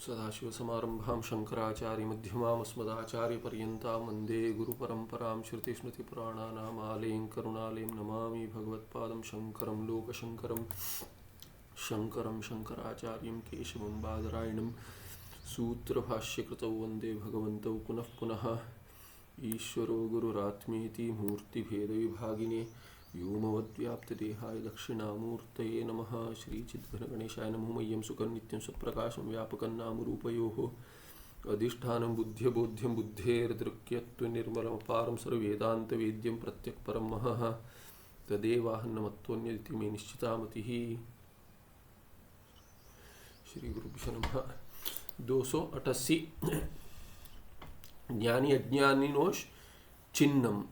सदाशिवसमारम्भां शङ्कराचार्यमध्यमाम् अस्मदाचार्यपर्यन्तां वन्दे गुरुपरम्परां श्रुतिस्मृतिपुराणानाम् आलयं करुणालयं नमामि भगवत्पादं शङ्करं लोकशङ्करं शङ्कराचार्यं केशवं बादरायणं सूत्रभाष्यकृतौ वन्दे भगवन्तौ पुनः पुनः। ईश्वरो गुरुरात्मेति मूर्तिभेदविभागिने व्योमवद्व्याप्तदेहाय दक्षिणामूर्तये नमः। श्रीचिद्घनगणेशाय नमो मह्यं सुखं नित्यं सत्प्रकाशं व्यापकं नामरूपयोः अधिष्ठानं बुद्ध्यबोध्यं बुद्धेर्दृक्यत्वनिर्मलमपारं सर्ववेदान्तवेद्यं प्रत्यक्परं महः तदेवाहन्नमत्वन्यदिति मे निश्चिता मतिः। श्रीगुरुभ्यो नमः। 288 ज्ञानी अज्ञानिनोष चिन्हम।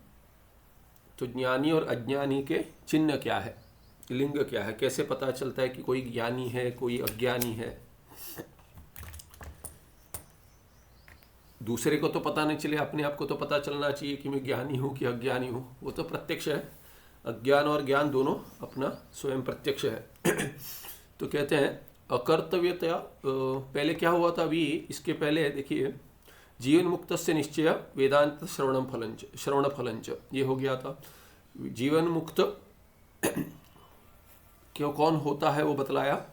तो ज्ञानी और अज्ञानी के चिन्ह क्या है, लिंग क्या है, कैसे पता चलता है कि कोई ज्ञानी है कोई अज्ञानी है। दूसरे को तो पता नहीं चले, अपने आप को तो पता चलना चाहिए कि मैं ज्ञानी हूँ कि अज्ञानी हूँ। वो तो प्रत्यक्ष है, अज्ञान और ज्ञान दोनों अपना स्वयं प्रत्यक्ष है। तो कहते हैं अकर्तव्यता। पहले क्या हुआ था, अभी इसके पहले देखिए, जीवन मुक्त से निश्चय वेदांत श्रवण फलंच ये हो गया था। जीवन मुक्त क्यों कौन होता है वो बतलाया,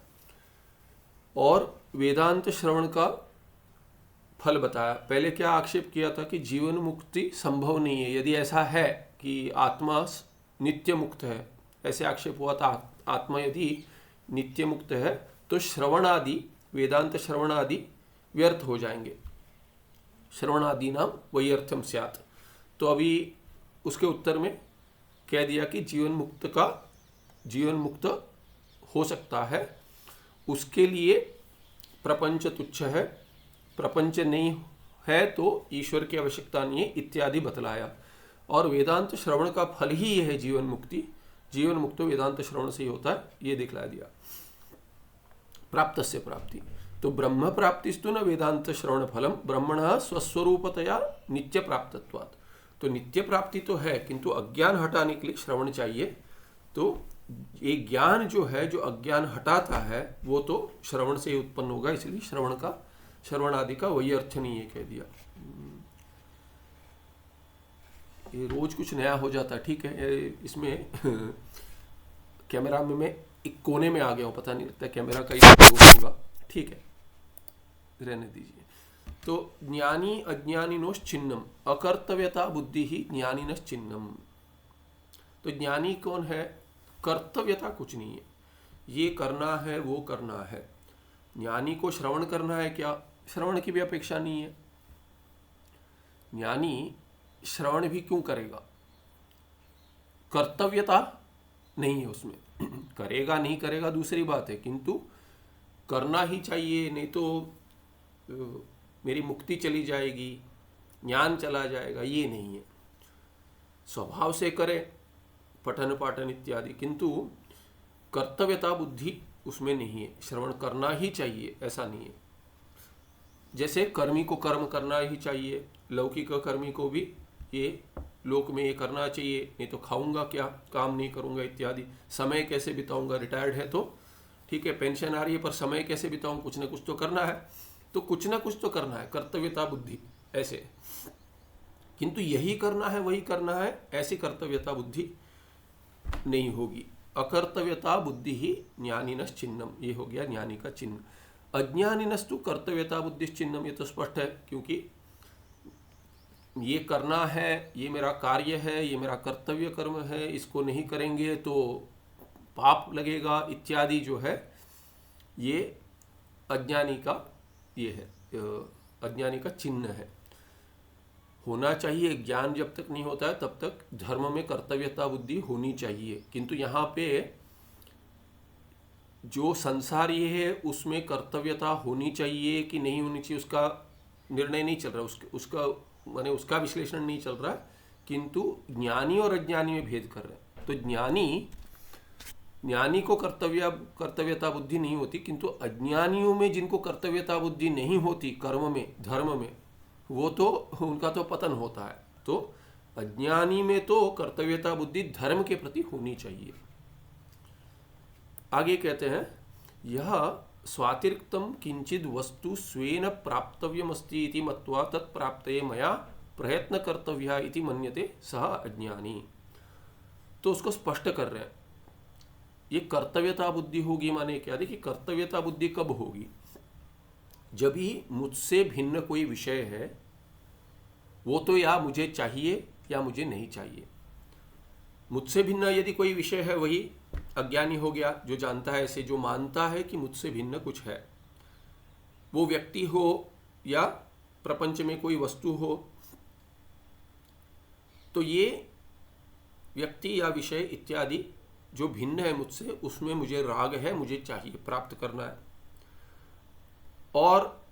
और वेदांत श्रवण का फल बताया। पहले क्या आक्षेप किया था कि जीवन मुक्ति संभव नहीं है। यदि ऐसा है कि आत्मा नित्य मुक्त है, ऐसे आक्षेप हुआ था। आत्मा यदि नित्य मुक्त है तो श्रवण आदि, वेदांत श्रवण आदि व्यर्थ हो जाएंगे। श्रवणादि नाम वही अर्थम स्यात्। तो अभी उसके उत्तर में कह दिया कि जीवन मुक्त हो सकता है, उसके लिए प्रपंच तुच्छ है, प्रपंच नहीं है तो ईश्वर की आवश्यकता नहीं है इत्यादि बतलाया। और वेदांत श्रवण का फल ही यह है जीवन मुक्ति। जीवन मुक्त वेदांत श्रवण से ही होता है, ये दिखला दिया। प्राप्त से प्राप्ति, तो ब्रह्म प्राप्तिस्तु न वेदांत श्रवण फलम ब्रह्मणः स्वस्वरूपतया नित्य प्राप्तत्वात्। तो नित्य प्राप्ति तो है, किंतु अज्ञान हटाने के लिए श्रवण चाहिए। तो ये ज्ञान जो है, जो अज्ञान हटाता है, वो तो श्रवण से ही उत्पन्न होगा। इसलिए श्रवण आदि का वही अर्थ नहीं है, कह दिया। ये रोज कुछ नया हो जाता है, ठीक है। इसमें कैमरा में मैं एक कोने में आ गया हूँ, पता नहीं लगता कैमरा का होगा, ठीक है, रहने दीजिए। तो ज्ञानी अज्ञानिनोष चिन्हम, अकर्तव्यता बुद्धि ही ज्ञानिनश चिन्हम। तो ज्ञानी कौन है, कर्तव्यता कुछ नहीं है, ये करना है वो करना है। ज्ञानी को श्रवण करना है, क्या श्रवण की भी अपेक्षा नहीं है। ज्ञानी श्रवण भी क्यों करेगा, कर्तव्यता नहीं है उसमें। करेगा नहीं करेगा दूसरी बात है, किंतु करना ही चाहिए, नहीं तो मेरी मुक्ति चली जाएगी, ज्ञान चला जाएगा, ये नहीं है। स्वभाव से करे पठन पाठन इत्यादि, किंतु कर्तव्यता बुद्धि उसमें नहीं है। श्रवण करना ही चाहिए ऐसा नहीं है। जैसे कर्मी को कर्म करना ही चाहिए, लौकिक कर्मी को भी ये लोक में ये करना चाहिए, नहीं तो खाऊंगा क्या, काम नहीं करूंगा इत्यादि। समय कैसे बिताऊंगा, रिटायर्ड है तो ठीक है, पेंशन आ रही है, पर समय कैसे बिताऊं, कुछ ना कुछ तो करना है। तो कुछ ना कुछ तो करना है, कर्तव्यता बुद्धि ऐसे। किंतु यही करना है वही करना है, ऐसी कर्तव्यता बुद्धि नहीं होगी। अकर्तव्यता बुद्धि ही ज्ञानिनश चिन्हम, ये हो गया ज्ञानी का चिन्ह। अज्ञानिनस्तु कर्तव्यता बुद्धि चिन्हम, ये तो स्पष्ट है, क्योंकि ये करना है, ये मेरा कार्य है, ये मेरा कर्तव्य कर्म है, इसको नहीं करेंगे तो पाप लगेगा इत्यादि जो है, ये अज्ञानी का ये है, अज्ञानी का चिन्ह है। होना चाहिए, ज्ञान जब तक नहीं होता है तब तक धर्म में कर्तव्यता बुद्धि होनी चाहिए। किंतु यहाँ पे जो संसारी है उसमें कर्तव्यता होनी चाहिए कि नहीं होनी चाहिए उसका निर्णय नहीं चल रहा, उसका माने उसका विश्लेषण नहीं चल रहा, किंतु ज्ञानी और अज्ञानी में भेद कर रहे हैं। तो ज्ञानी को कर्तव्यता बुद्धि नहीं होती, किंतु अज्ञानियों में जिनको कर्तव्यता बुद्धि नहीं होती कर्म में धर्म में, वो तो उनका तो पतन होता है। तो अज्ञानी में तो कर्तव्यता बुद्धि धर्म के प्रति होनी चाहिए। आगे कहते हैं यह स्वातिरिक्तं किंचिद वस्तु स्वेन प्राप्तव्यमस्ति इति मत्वा तत्प्राप्तये मया प्रयत्न कर्तव्यः इति मन्यते सः अज्ञानी। तो उसको स्पष्ट कर रहे हैं। ये कर्तव्यता बुद्धि होगी माने क्या? देखिए, कर्तव्यता बुद्धि कब होगी? जब ही मुझसे भिन्न कोई विषय है, वो तो या मुझे चाहिए या मुझे नहीं चाहिए। मुझसे भिन्न यदि कोई विषय है, वही अज्ञानी हो गया, जो जानता है ऐसे, जो मानता है कि मुझसे भिन्न कुछ है। वो व्यक्ति हो या प्रपंच में कोई वस्तु हो, तो ये व्यक्ति या विषय इत्यादि जो भिन्न है मुझसे, उसमें मुझे राग है, मुझे चाहिए, प्राप्त करना है। और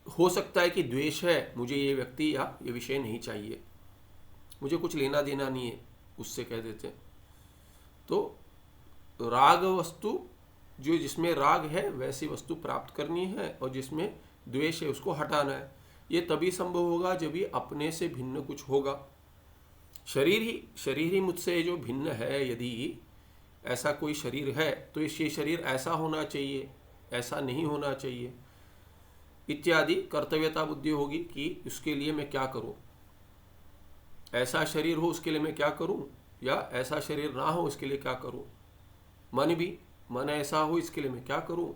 हो सकता है कि द्वेष है, मुझे ये व्यक्ति या ये विषय नहीं चाहिए, मुझे कुछ लेना देना नहीं है उससे, कह देते हैं। तो राग वस्तु, जो जिसमें राग है वैसी वस्तु प्राप्त करनी है, और जिसमें द्वेष है उसको हटाना है। ये तभी संभव होगा जब ये अपने से भिन्न कुछ होगा। शरीर ही मुझसे जो भिन्न है, यदि ऐसा कोई शरीर है तो ये शरीर ऐसा होना चाहिए, ऐसा नहीं होना चाहिए इत्यादि कर्तव्यता बुद्धि होगी कि उसके लिए मैं क्या करूं। ऐसा शरीर हो उसके लिए मैं क्या करूं, या ऐसा शरीर ना हो इसके लिए क्या करूं। मन ऐसा हो इसके लिए मैं क्या करूं,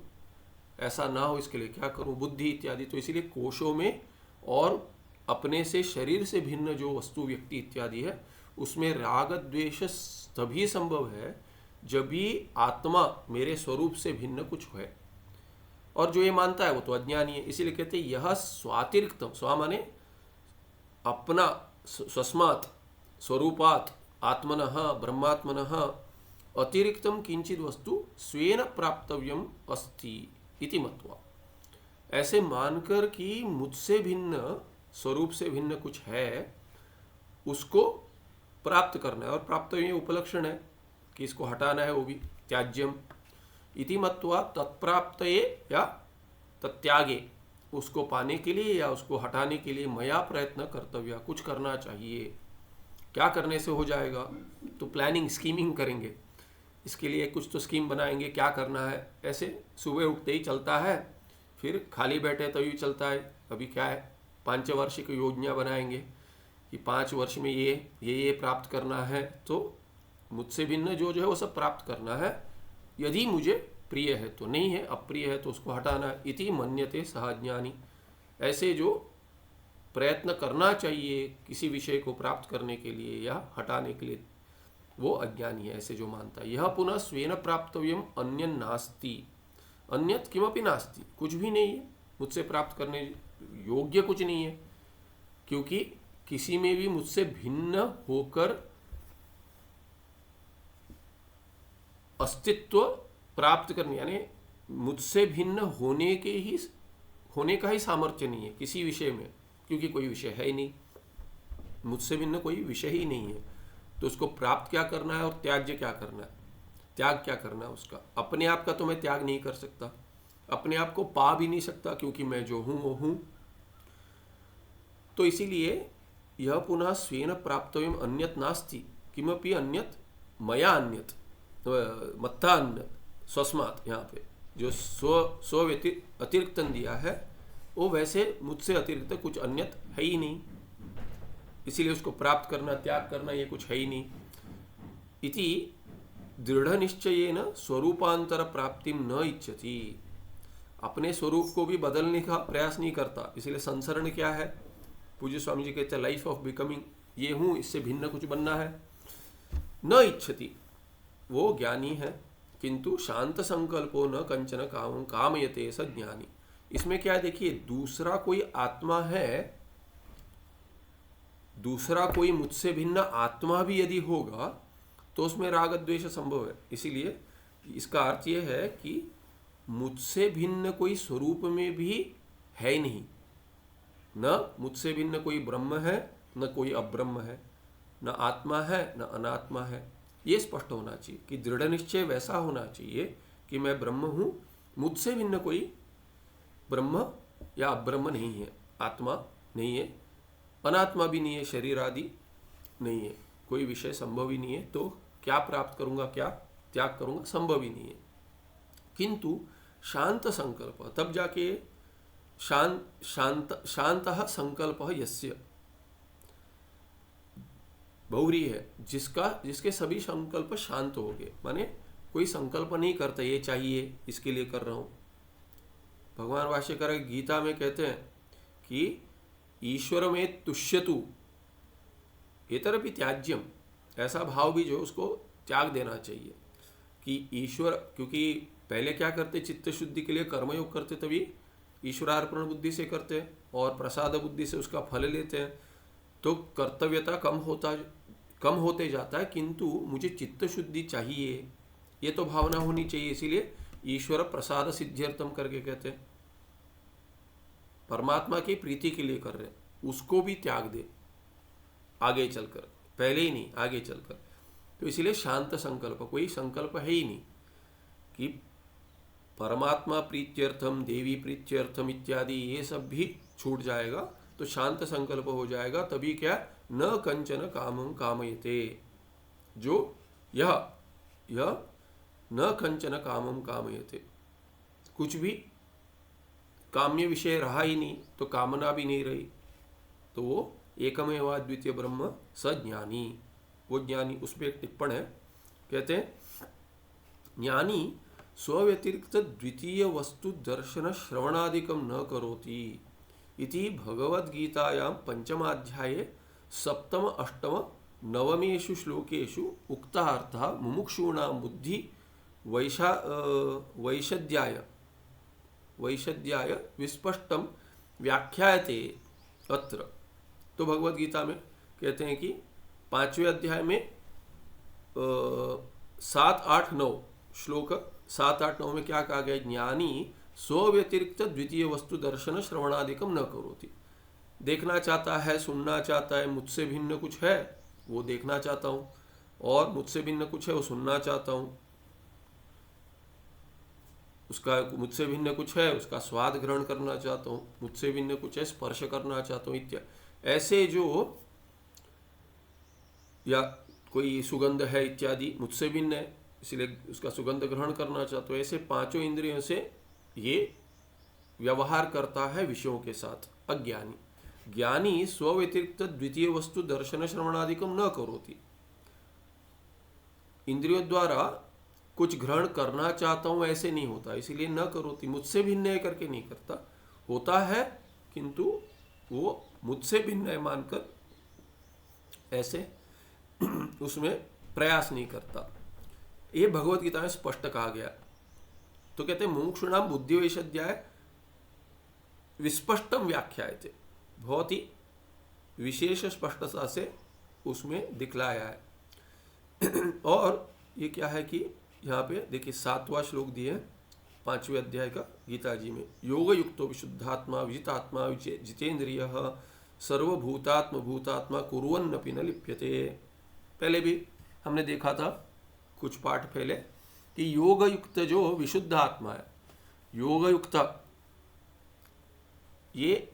ऐसा ना हो इसके लिए क्या करूं, बुद्धि इत्यादि। तो इसीलिए कोशों में और अपने से शरीर से भिन्न जो वस्तु व्यक्ति इत्यादि है, उसमें राग द्वेष तभी संभव है जब भी आत्मा मेरे स्वरूप से भिन्न कुछ है। और जो ये मानता है वो तो अज्ञानी है। इसीलिए कहते हैं यह स्वातिरिक्तम, स्वा माने अपना, स्वस्मात् स्वरूपात् आत्मनः ब्रह्मात्मनः अतिरिक्तम किंचित वस्तु स्वेन प्राप्तव्यम अस्ति इति मत्वा। ऐसे मानकर कि मुझसे भिन्न, स्वरूप से भिन्न कुछ है, उसको प्राप्त करना है। और प्राप्तव्य उपलक्षण है कि इसको हटाना है, वो भी त्याज्यम इति मत्वा तत्प्राप्तये या तत्यागे, उसको पाने के लिए या उसको हटाने के लिए मया प्रयत्न कर्तव्य, कुछ करना चाहिए। क्या करने से हो जाएगा? तो प्लानिंग, स्कीमिंग करेंगे, इसके लिए कुछ तो स्कीम बनाएंगे, क्या करना है। ऐसे सुबह उठते ही चलता है, फिर खाली बैठे तभी चलता है। अभी क्या है, 5 वार्षिक योजना बनाएंगे कि 5 वर्ष में ये प्राप्त करना है। तो मुझसे भिन्न जो है वो सब प्राप्त करना है, यदि मुझे प्रिय है तो, नहीं है अप्रिय है तो उसको हटाना है। इति मन्यते सः ज्ञानी। ऐसे जो प्रयत्न करना चाहिए किसी विषय को प्राप्त करने के लिए या हटाने के लिए, वो अज्ञानी है, ऐसे जो मानता है। यह पुनः स्वेन प्राप्तव्यम अन्य नास्ति, अन्यत किमपि नास्ति, कुछ भी नहीं है मुझसे प्राप्त करने योग्य, कुछ नहीं है। क्योंकि किसी में भी मुझसे भिन्न होकर अस्तित्व प्राप्त करने, यानी मुझसे भिन्न होने का ही सामर्थ्य नहीं है किसी विषय में, क्योंकि कोई विषय है ही नहीं, मुझसे भिन्न कोई विषय ही नहीं है। तो उसको प्राप्त क्या करना है और त्याज्य क्या करना है, त्याग क्या करना है उसका। अपने आप का तो मैं त्याग नहीं कर सकता, अपने आप को पा भी नहीं सकता, क्योंकि मैं जो हूं वो हूं। तो इसीलिए यह पुनः स्वेन प्राप्तव्यम अन्यत नास्ति किमपि अन्यत मया अन्यत मत्था अन्यत स्वस्मात्। यहाँ पे जो स्व अतिरिक्त दिया है वो वैसे मुझसे अतिरिक्त कुछ अन्यत है ही नहीं, इसीलिए उसको प्राप्त करना, त्याग करना ये कुछ है ही नहीं। इति दृढ़ निश्चयेन स्वरूपांतर प्राप्ति न इच्छति, अपने स्वरूप को भी बदलने का प्रयास नहीं करता। इसलिए संसरण क्या है, पूज्य स्वामी जी कहते हैं लाइफ ऑफ बिकमिंग, ये हूं, इससे भिन्न कुछ बनना है। न इच्छति, वो ज्ञानी है, किंतु शांत संकल्पो न कंचन कामं कामयते स ज्ञानी। इसमें क्या है देखिए, दूसरा कोई आत्मा है, दूसरा कोई मुझसे भिन्न आत्मा भी यदि होगा तो उसमें राग द्वेष संभव है। इसीलिए इसका अर्थ यह है कि मुझसे भिन्न कोई स्वरूप में भी है ही नहीं, न मुझसे भिन्न कोई ब्रह्म है न कोई अब्रह्म है, न आत्मा है न अनात्मा है। ये स्पष्ट होना चाहिए कि दृढ़ निश्चय वैसा होना चाहिए कि मैं ब्रह्म हूं, मुझसे भिन्न कोई ब्रह्म या अब्रह्म नहीं है, आत्मा नहीं है, अनात्मा भी नहीं है, शरीर आदि नहीं है, कोई विषय संभव ही नहीं है। तो क्या प्राप्त करूंगा, क्या त्याग करूंगा, संभव ही नहीं है। किंतु शांत संकल्प, तब जाके शांतः संकल्प यस्य, बहुरी है, जिसके सभी संकल्प शांत हो गए, माने कोई संकल्प नहीं करता ये चाहिए इसके लिए कर रहा हूं। भगवान भाष्यकार गीता में कहते हैं कि ईश्वर में तुष्यतु एतरपि त्याज्यम, ऐसा भाव भी जो उसको त्याग देना चाहिए कि ईश्वर, क्योंकि पहले क्या करते, चित्त शुद्धि के लिए कर्मयोग करते, तभी ईश्वरार्पण बुद्धि से करते हैं और प्रसाद बुद्धि से उसका फल लेते हैं, तो कर्तव्यता कम होते जाता है, किंतु मुझे चित्त शुद्धि चाहिए ये तो भावना होनी चाहिए, इसीलिए ईश्वर प्रसाद सिद्ध्यर्थम करके कहते हैं, परमात्मा की प्रीति के लिए कर रहे हैं, उसको भी त्याग दे आगे चलकर, पहले ही नहीं आगे चलकर। तो इसलिए शांत संकल्प, कोई संकल्प है ही नहीं कि परमात्मा प्रीत्यर्थम, देवी प्रीत्यर्थम इत्यादि ये सब भी छूट जाएगा, तो शांत संकल्प हो जाएगा, तभी क्या, न कंचन कामं कामयते, जो यह न कंचन कामं कामयते, कुछ भी काम्य विषय रहा ही नहीं, तो कामना भी नहीं रही, तो वो एकमेव अद्वितीय ब्रह्म स ज्ञानी, वो ज्ञानी। उसमें एक टिप्पण है, कहते हैं ज्ञानी स्वव्यतिरिक्त द्वितीय वस्तु दर्शन श्रवणादिकम न करोति इति भगवद्गीतायां पंचमाध्याये सप्तम अष्टम नवमेषु श्लोकेषु उक्तार्थः मुमुक्षूणां बुद्धि वैशद्याय विस्पष्टम व्याख्यायते अत्र। तो भगवद गीता में कहते हैं कि 5वें अध्याय में 7, 8, 9 श्लोक 7, 8, 9 में क्या कहा गया, ज्ञानी स्वव्यतिरिक्त द्वितीय वस्तु दर्शन श्रवणादिकम न करोति, देखना चाहता है, सुनना चाहता है, मुझसे भिन्न कुछ है वो देखना चाहता हूँ, और मुझसे भिन्न कुछ है वो सुनना चाहता हूँ, उसका मुझसे भिन्न कुछ है उसका स्वाद ग्रहण करना चाहता हूँ, मुझसे भिन्न कुछ है स्पर्श करना चाहता हूँ इत्यादि, ऐसे जो, या कोई सुगंध है इत्यादि मुझसे भिन्न है इसलिए उसका सुगंध ग्रहण करना चाहता हूँ, ऐसे पांचों इंद्रियों से ये व्यवहार करता है विषयों के साथ अज्ञानी। ज्ञानी स्वव्यतिरिक्त द्वितीय वस्तु दर्शन श्रवणादिकम न करोति, इंद्रियों द्वारा कुछ ग्रहण करना चाहता हूं ऐसे नहीं होता, इसीलिए न करोति, मुझसे भिन्न है करके नहीं करता, होता है किंतु वो मुझसे भिन्न है मानकर ऐसे उसमें प्रयास नहीं करता। ये भगवत गीता में स्पष्ट कहा गया। तो कहते हैं मुमुक्षुणाम बुद्धि वैशद्याय विस्पष्टम व्याख्यायते, बहुत ही विशेष स्पष्टता से उसमें दिखलाया है। और ये क्या है कि यहाँ पे देखिए 7वां श्लोक दिए 5वें अध्याय का गीता जी में, योग युक्तो विशुद्धात्मा विजितात्मा जितेंद्रिय सर्वभूतात्म भूतात्मा कुर्वन्नपि न लिप्यते। पहले भी हमने देखा था कुछ पाठ पहले कि योग युक्त जो विशुद्ध आत्मा है, योग युक्त, ये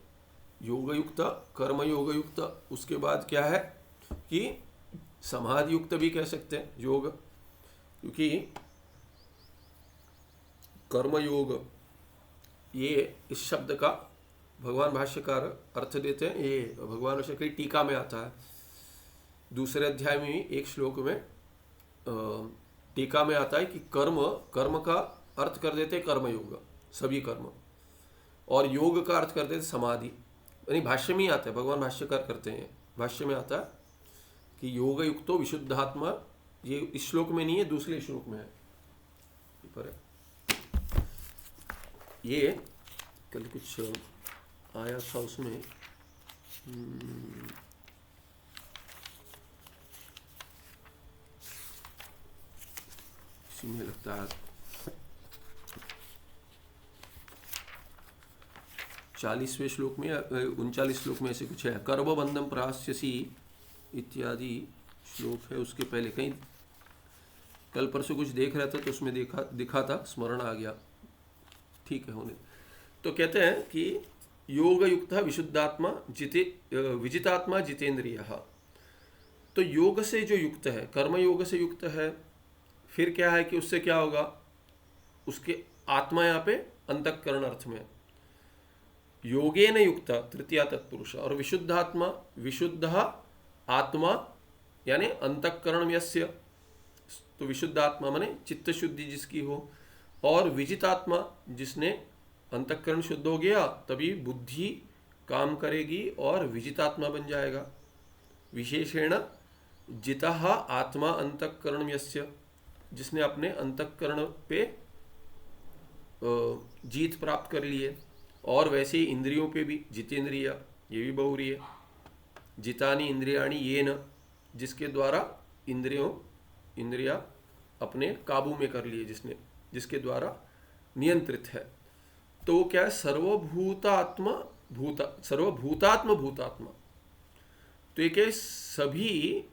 योग युक्त, कर्म योग युक्त, उसके बाद क्या है कि समाधि युक्त भी कह सकते हैं योग, क्योंकि कर्म योग ये इस शब्द का भगवान भाष्यकार अर्थ देते हैं, ये भगवान भाष्यकार की टीका में आता है, दूसरे अध्याय में ही एक श्लोक में टीका में आता है कि कर्म का अर्थ कर देते कर्म योग, सभी कर्म, और योग का अर्थ कर देते समाधि, यानी भाष्य में ही आता है, भगवान भाष्यकार करते हैं, भाष्य में आता है कि योग युक्तो विशुद्धात्मा, ये इस श्लोक में नहीं है, दूसरे श्लोक में है पर ये कल कुछ आया था उसमें, इसी में लगता है 40वें श्लोक में 39 श्लोक में ऐसे कुछ है, कर्मबंधम प्रास्यसी इत्यादि श्लोक है, उसके पहले कहीं कल परसों कुछ देख रहा था तो उसमें दिखा था, स्मरण आ गया, ठीक है होने। तो कहते हैं कि योग युक्त विशुद्धात्मा विजितात्मा जितेंद्रिय, तो योग से जो युक्त है, कर्म योग से युक्त है, फिर क्या है कि उससे क्या होगा, उसके आत्मा यहाँ पे अंतःकरण अर्थ में, योगेन युक्त तृतीया तत्पुरुष, और विशुद्धात्मा, विशुद्ध आत्मा यानी अंतःकरण यस्य, तो विशुद्ध आत्मा माने चित्त शुद्धि जिसकी हो, और विजितात्मा जिसने अंतःकरण शुद्ध हो गया तभी बुद्धि काम करेगी और विजितात्मा बन जाएगा। विशेषेण जितः आत्मा अंतःकरण यस्य, जिसने अपने अंतःकरण पे जीत प्राप्त कर ली है, और वैसे ही इंद्रियों पे भी, जितेंद्रिय, ये भी बहुरी है, जितानी इंद्रियाणी येन, जिसके द्वारा इंद्रिया अपने काबू में कर लिए, जिसके द्वारा नियंत्रित है। तो क्या है, सर्वभूतात्मा भूतात्मा, तो ये क्या सभी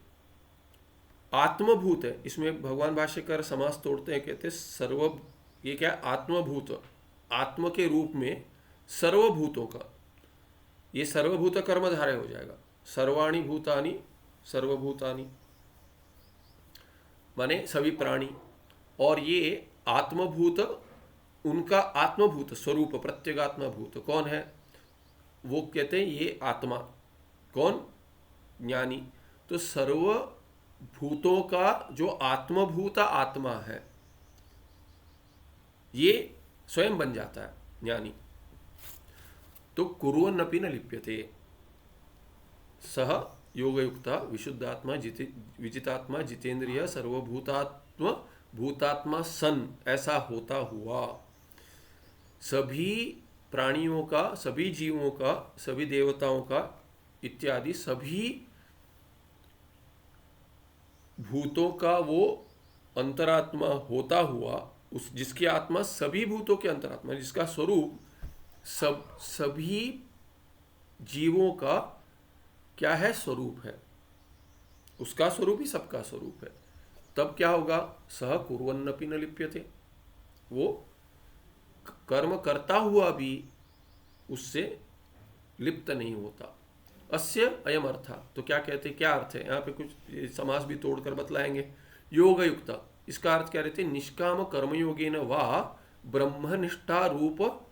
आत्मभूत है। इसमें भगवान भाष्यकार समास तोड़ते हैं, कहते हैं ये क्या है, आत्मभूत, आत्म के रूप में सर्वभूतों का, ये सर्वभूत कर्मधारय हो जाएगा। सर्वाणी भूतानि सर्वभूतानि माने सभी प्राणी, और ये आत्मभूत, उनका आत्मभूत स्वरूप प्रत्यगात्मभूत कौन है, वो कहते हैं ये आत्मा। कौन? ज्ञानी। तो सर्वभूतों का जो आत्मभूत आत्मा है ये स्वयं बन जाता है ज्ञानी। तो कुर्वन्नपि न लिप्यते, सह योगयुक्ता विशुद्धात्मा विजितात्मा जितेंद्रिय भूतात्मा सन, ऐसा होता हुआ सभी प्राणियों का, सभी जीवों का, सभी देवताओं का इत्यादि सभी भूतों का वो अंतरात्मा होता हुआ, उस जिसकी आत्मा सभी भूतों के अंतरात्मा, जिसका स्वरूप सभी जीवों का क्या है, स्वरूप है, उसका स्वरूप ही सबका स्वरूप है। तब क्या होगा, सह कुर्वन्नपि न लिप्यते, वो कर्म करता हुआ भी उससे लिप्त नहीं होता। अस्य अयम अर्थ, तो क्या कहते हैं, क्या अर्थ है यहाँ पे, कुछ समास भी तोड़कर बतलाएंगे। योग युक्त, इसका अर्थ क्या रहते हैं, निष्काम कर्मयोगेन वा ब्रह्मनिष्ठा रूप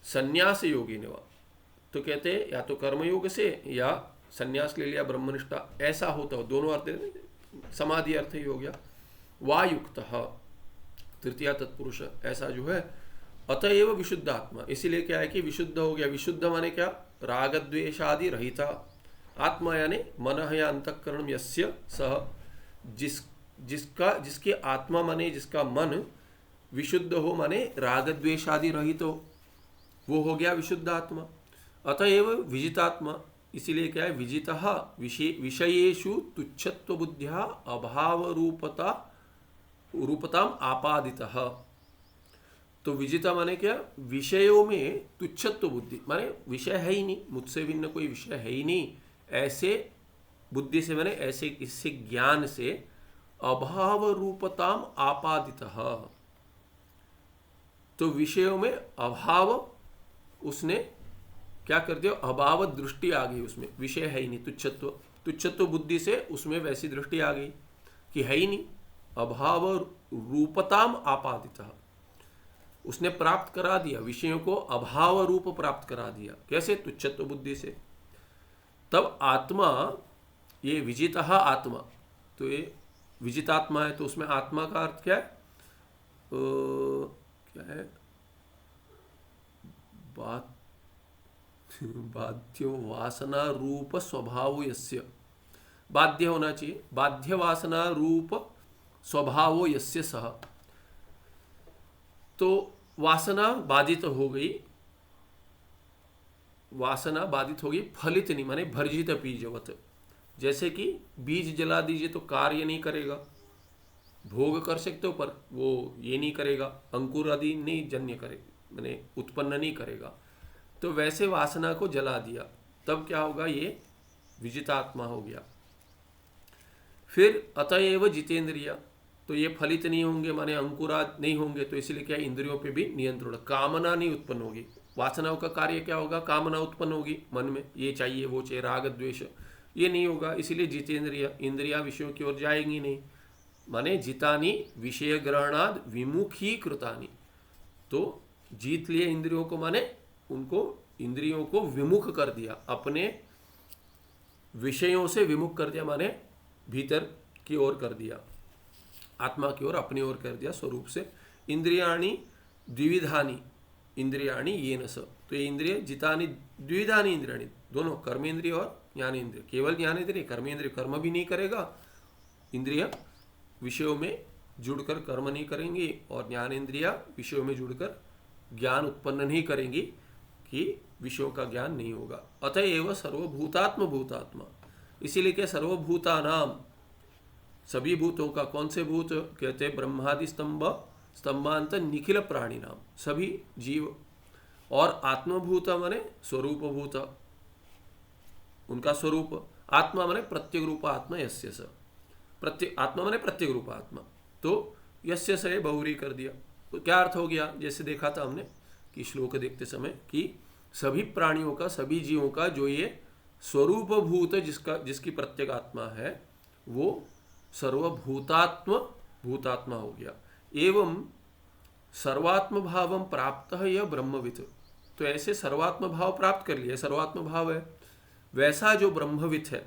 संन्यास योगेन वा, तो कहते हैं या तो कर्मयोग से या संन्यास ले लिया ब्रह्मनिष्ठा, ऐसा होता हो, दोनों अर्थ, समाधि अर्थ ही हो गया। वायुक्त तृतीया तत्पुरुष, ऐसा जो है, अतएव विशुद्ध आत्मा, इसीलिए क्या है कि विशुद्ध हो गया। विशुद्ध माने क्या, राग द्वेषादि रहिता आत्मा, यानी मन या अंतःकरण यस्य सह, जिसके आत्मा माने जिसका मन विशुद्ध हो, माने राग द्वेषादि रहित हो, वो हो गया विशुद्ध आत्मा। अतएव विजितात्मा, इसीलिए क्या है, विजितः विषयेषु तुच्छत्व बुद्ध्या अभाव रूपताम आपादितः। तो विजिता माने क्या, विषयों में तुच्छत्व बुद्धि, माने विषय है ही नहीं, मुझसे भिन्न कोई विषय है ही नहीं, ऐसे बुद्धि से, माने ऐसे इससे ज्ञान से अभाव रूपताम आपादितः, तो विषयों में अभाव उसने क्या कर दिया, अभाव दृष्टि आ गई उसमें, विषय है ही नहीं, तुच्छत्व बुद्धि से उसमें वैसी दृष्टि आ गई कि है ही नहीं, अभाव रूपताम आपादितः, उसने प्राप्त करा दिया विषयों को, अभाव रूप प्राप्त करा दिया। कैसे? तुच्छत्व बुद्धि से। तब आत्मा, ये विजितः आत्मा, तो ये विजितात्मा है, तो उसमें आत्मा का अर्थ क्या है, क्या है, बाध्यो वासना रूप स्वभाव यस्य, बाध्य होना चाहिए, बाध्य वासना रूप स्वभाव यस्य सह, तो वासना बाधित हो गई, वासना बाधित हो गई, फलित नहीं, माने भर्जित बीजवत, जैसे कि बीज जला दीजिए तो कार्य नहीं करेगा, भोग कर सकते हो पर वो ये नहीं करेगा, अंकुर आदि नहीं जन्य करे, माने उत्पन्न नहीं करेगा, तो वैसे वासना को जला दिया, तब क्या होगा, ये विजितात्मा हो गया। फिर अतएव जितेंद्रिय, तो ये फलित नहीं होंगे, माने अंकुराद नहीं होंगे, तो इसलिए क्या, इंद्रियों पे भी नियंत्रण, कामना नहीं उत्पन्न होगी, वासनाओं का कार्य क्या होगा, कामना उत्पन्न होगी मन में, ये चाहिए वो चाहिए, राग द्वेष, ये नहीं होगा, इसीलिए जितेंद्रिय, इंद्रिया विषयों की ओर जाएंगी नहीं, माने जितानी विषय ग्रहणाद विमुखी कृतानी, तो जीत लिए इंद्रियों को, माने उनको इंद्रियों को विमुख कर दिया, अपने विषयों से विमुख कर दिया, माने भीतर की ओर कर दिया, आत्मा की ओर, अपनी ओर कर दिया स्वरूप से। इंद्रियाणी द्विविधानी इंद्रियाणी ये न स, तो ये इंद्रिय जितानी द्विविधानी इंद्रियाणी, दोनों कर्मेंद्रिय और ज्ञानेन्द्रिय। केवल ज्ञानेन्द्रिय, कर्मेंद्रिय कर्म भी नहीं करेगा, इंद्रिय विषयों में जुड़कर कर्म नहीं करेंगी, और ज्ञानेन्द्रिया विषयों में जुड़कर ज्ञान उत्पन्न नहीं करेंगी, कि विषयों का ज्ञान नहीं होगा। अतएव सर्वभूतात्म भूतात्मा, इसीलिए क्या सर्वभूतानाम, सभी भूतों का, कौन से भूत कहते हैं, ब्रह्मादि स्तंभांत निखिल प्राणी नाम, सभी जीव, और आत्मभूत माने स्वरूप भूत, उनका स्वरूप, आत्मा माने प्रत्येक रूप आत्मा, यस्य स, प्रत्येक आत्मा माने प्रत्येक रूप आत्मा, तो यस्य स बहुरी कर दिया। तो क्या अर्थ हो गया, जैसे देखा था हमने कि श्लोक देखते समय कि सभी प्राणियों का, सभी जीवों का जो ये स्वरूप भूत जिसकी प्रत्येक आत्मा है, वो सर्वभूतात्म भूतात्मा हो गया। एवं सर्वात्म भावम प्राप्त है यह ब्रह्मविद, तो ऐसे सर्वात्म भाव प्राप्त कर लिया, सर्वात्म भाव है, वैसा जो ब्रह्मविद है,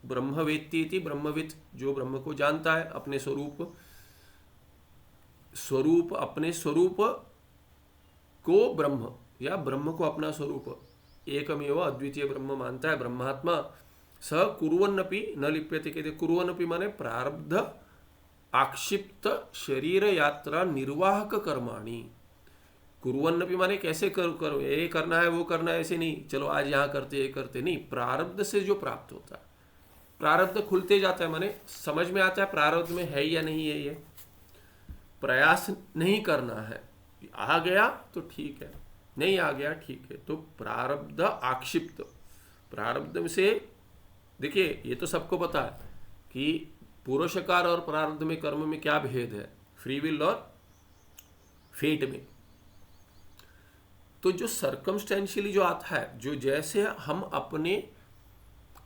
ब्रह्मवेत्ती इति ब्रह्मविद, जो ब्रह्म को जानता है, अपने स्वरूप अपने स्वरूप को ब्रह्म, या ब्रह्म को अपना स्वरूप, एकमेव अद्वितीय ब्रह्म मानता है ब्रह्मात्मा, स कुर्वन्नपि न लिप्यते, कहते कुर्वन्नपि माने प्रारब्ध आक्षिप्त शरीर यात्रा निर्वाहक कर्माणि। कुर्वन्नपि माने कैसे करो, ये करना है वो करना है, ऐसे नहीं चलो आज यहाँ करते ये करते नहीं, प्रारब्ध से जो प्राप्त होता है, प्रारब्ध खुलते जाता है, माने समझ में आता है प्रारब्ध में है या नहीं है, ये प्रयास नहीं करना है, आ गया तो ठीक है, नहीं आ गया ठीक है। तो प्रारब्ध आक्षिप्त, प्रारब्ध से देखिए ये तो सबको पता है कि पुरुषकार और प्रारब्ध में, कर्म में क्या भेद है, फ्री विल और फेट में। तो जो सर्कमस्टेंशियली जो आता है, जो जैसे हम अपने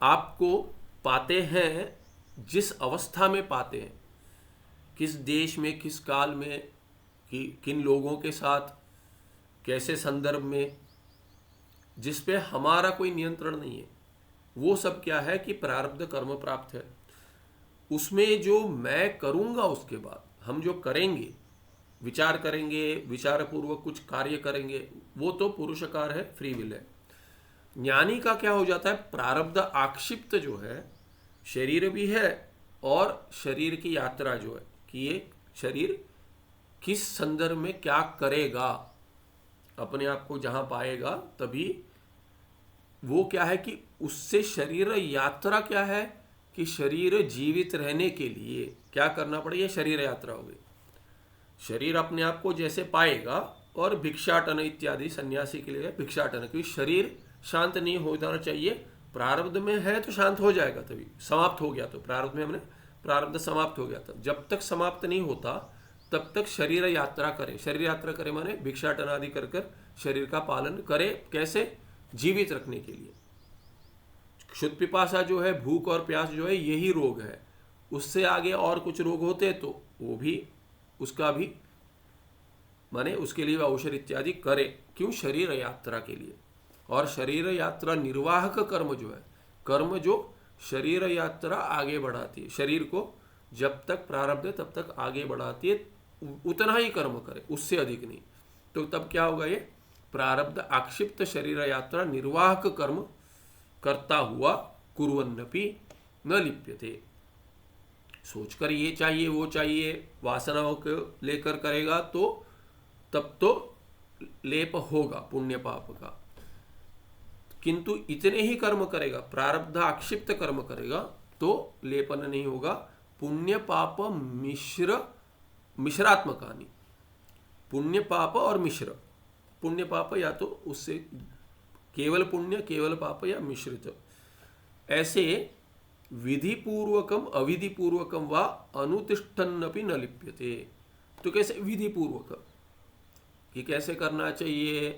आप को पाते हैं, जिस अवस्था में पाते हैं, किस देश में, किस काल में, किन लोगों के साथ, कैसे संदर्भ में, जिस पे हमारा कोई नियंत्रण नहीं है, वो सब क्या है कि प्रारब्ध कर्म प्राप्त है। उसमें जो मैं करूँगा, उसके बाद हम जो करेंगे, विचार करेंगे, विचारपूर्वक कुछ कार्य करेंगे, वो तो पुरुषकार है, फ्री विल है। ज्ञानी का क्या हो जाता है, प्रारब्ध आक्षिप्त जो है, शरीर भी है और शरीर की यात्रा जो है कि ये शरीर किस संदर्भ में क्या करेगा, अपने आप को जहाँ पाएगा, तभी वो क्या है कि उससे शरीर यात्रा क्या है कि शरीर जीवित रहने के लिए क्या करना पड़ेगा, शरीर यात्रा हो गई। शरीर अपने आप को जैसे पाएगा, और भिक्षाटन इत्यादि सन्यासी के लिए भिक्षाटन, क्योंकि शरीर शांत नहीं हो जाना चाहिए, प्रारब्ध में है तो शांत हो जाएगा, तभी समाप्त हो गया, तो प्रारब्ध में हमने प्रारब्ध समाप्त हो गया था, जब तक समाप्त नहीं होता तब तक शरीर यात्रा करे। शरीर यात्रा करे माने भिक्षाटन आदि कर कर शरीर का पालन करे, कैसे, जीवित रखने के लिए। क्षुध पिपासा जो है, भूख और प्यास जो है, यही रोग है। उससे आगे और कुछ रोग होते तो वो भी, उसका भी माने उसके लिए औषध इत्यादि करे, क्यों, शरीर यात्रा के लिए। और शरीर यात्रा निर्वाहक कर्म जो है, कर्म जो शरीर यात्रा आगे बढ़ाती है, शरीर को जब तक प्रारब्ध है तब तक आगे बढ़ाती है, उतना ही कर्म करे, उससे अधिक नहीं। तो तब क्या होगा, ये प्रारब्ध आक्षिप्त शरीर यात्रा निर्वाहक कर्म करता हुआ कुर्वन्नपि न लिप्यते, सोचकर ये चाहिए वो चाहिए, वासनाओं को लेकर करेगा तो तब तो लेप होगा पुण्य पाप का, किंतु इतने ही कर्म करेगा, प्रारब्ध आक्षिप्त कर्म करेगा तो लेपन नहीं होगा। पुण्य पाप मिश्रात्मकानी, पुण्य पाप और मिश्र, पुण्य पाप या तो उससे केवल पुण्य, केवल पाप, या मिश्रित, ऐसे विधि पूर्वकम अविधि पूर्वकम व अनुतिष्ठन्नपि न लिप्यते। तो कैसे विधि पूर्वक, कि कैसे करना चाहिए,